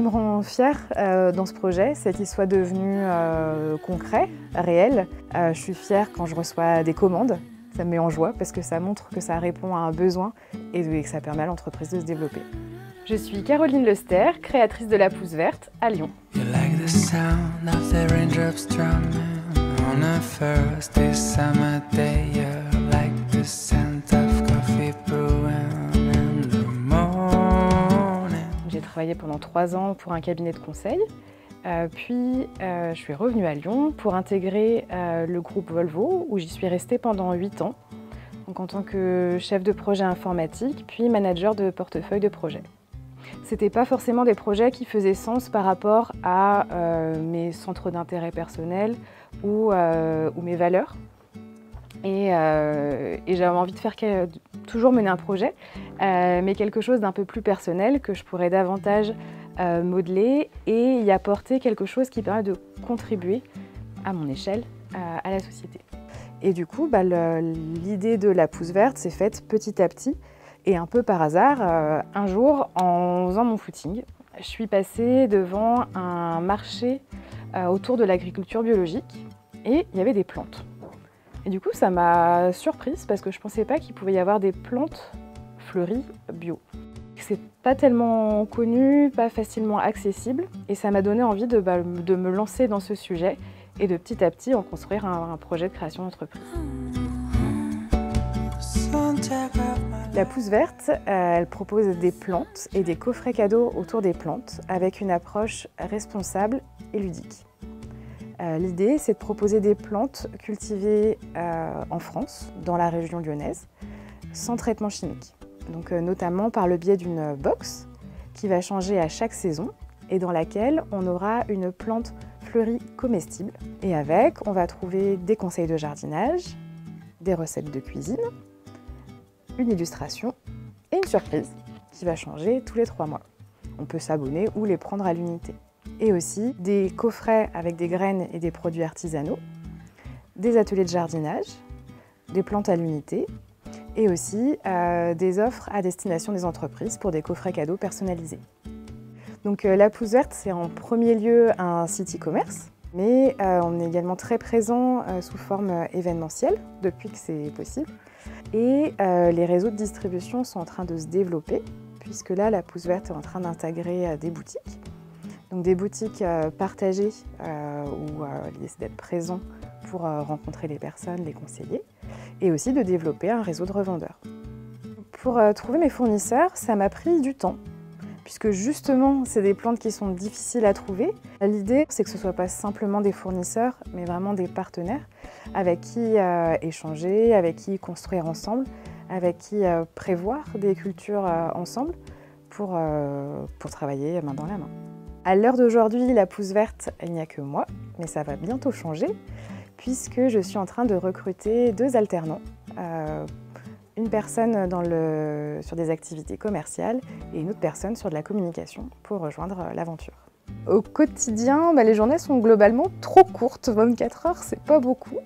qui me rend fière dans ce projet, c'est qu'il soit devenu concret, réel. Je suis fière quand je reçois des commandes. Ça me met en joie parce que ça montre que ça répond à un besoin et que ça permet à l'entreprise de se développer. Je suis Caroline Lester, créatrice de La Pousse Verte à Lyon. J'ai travaillé pendant 3 ans pour un cabinet de conseil. Puis je suis revenue à Lyon pour intégrer le groupe Volvo où j'y suis restée pendant 8 ans, donc en tant que chef de projet informatique puis manager de portefeuille de projet. C'était pas forcément des projets qui faisaient sens par rapport à mes centres d'intérêt personnels ou mes valeurs. Et j'avais envie de faire toujours mener un projet, mais quelque chose d'un peu plus personnel que je pourrais davantage modeler et y apporter quelque chose qui permet de contribuer à mon échelle à la société. Et du coup, l'idée de La Pousse Verte s'est faite petit à petit et un peu par hasard. Un jour, en faisant mon footing, je suis passée devant un marché autour de l'agriculture biologique et il y avait des plantes. Et du coup, ça m'a surprise parce que je ne pensais pas qu'il pouvait y avoir des plantes fleuries bio. C'est pas tellement connu, pas facilement accessible et ça m'a donné envie de me lancer dans ce sujet et de petit à petit en construire un projet de création d'entreprise. La Pousse Verte, elle propose des plantes et des coffrets cadeaux autour des plantes avec une approche responsable et ludique. L'idée, c'est de proposer des plantes cultivées en France, dans la région lyonnaise, sans traitement chimique. Donc, notamment par le biais d'une box qui va changer à chaque saison et dans laquelle on aura une plante fleurie comestible. Et avec, on va trouver des conseils de jardinage, des recettes de cuisine, une illustration et une surprise qui va changer tous les 3 mois. On peut s'abonner ou les prendre à l'unité. Et aussi des coffrets avec des graines et des produits artisanaux, des ateliers de jardinage, des plantes à l'unité et aussi des offres à destination des entreprises pour des coffrets cadeaux personnalisés. Donc La Pousse Verte, c'est en premier lieu un site e-commerce, mais on est également très présent sous forme événementielle depuis que c'est possible. Et les réseaux de distribution sont en train de se développer, puisque là, La Pousse Verte est en train d'intégrer des boutiques. Donc des boutiques partagées où l'idée c'est d'être présent pour rencontrer les personnes, les conseiller, et aussi de développer un réseau de revendeurs. Pour trouver mes fournisseurs, ça m'a pris du temps, puisque justement c'est des plantes qui sont difficiles à trouver. L'idée c'est que ce ne soit pas simplement des fournisseurs, mais vraiment des partenaires avec qui échanger, avec qui construire ensemble, avec qui prévoir des cultures ensemble pour travailler main dans la main. À l'heure d'aujourd'hui, La Pousse Verte, il n'y a que moi, mais ça va bientôt changer puisque je suis en train de recruter 2 alternants. Une personne sur des activités commerciales et une autre personne sur de la communication pour rejoindre l'aventure. Au quotidien, les journées sont globalement trop courtes, 24 heures, c'est pas beaucoup.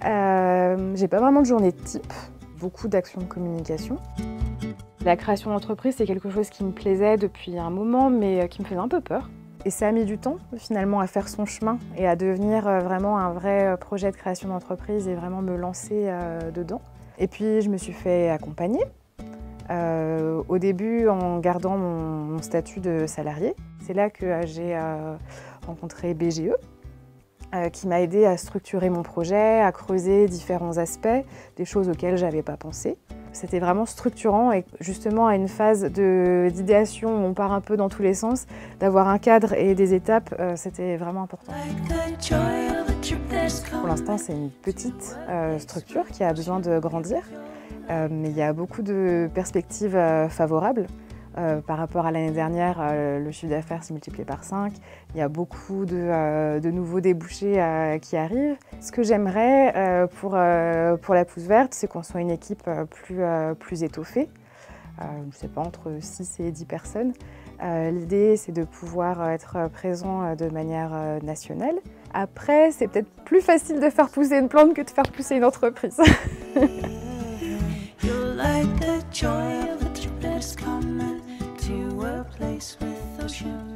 J'ai pas vraiment de journée type, beaucoup d'actions de communication. La création d'entreprise, c'est quelque chose qui me plaisait depuis un moment, mais qui me faisait un peu peur. Et ça a mis du temps, finalement, à faire son chemin et à devenir vraiment un vrai projet de création d'entreprise et vraiment me lancer dedans. Et puis, je me suis fait accompagner. Au début, en gardant mon statut de salarié. C'est là que j'ai rencontré BGE, qui m'a aidé à structurer mon projet, à creuser différents aspects, des choses auxquelles je n'avais pas pensé. C'était vraiment structurant et justement à une phase d'idéation où on part un peu dans tous les sens, d'avoir un cadre et des étapes, c'était vraiment important. Pour l'instant, c'est une petite structure qui a besoin de grandir, mais il y a beaucoup de perspectives favorables. Par rapport à l'année dernière, le chiffre d'affaires s'est multiplié par 5. Il y a beaucoup de nouveaux débouchés qui arrivent. Ce que j'aimerais pour La Pousse Verte, c'est qu'on soit une équipe plus étoffée. Je ne sais pas, entre 6 et 10 personnes. L'idée, c'est de pouvoir être présent de manière nationale. Après, c'est peut-être plus facile de faire pousser une plante que de faire pousser une entreprise. Coming to a place with ocean.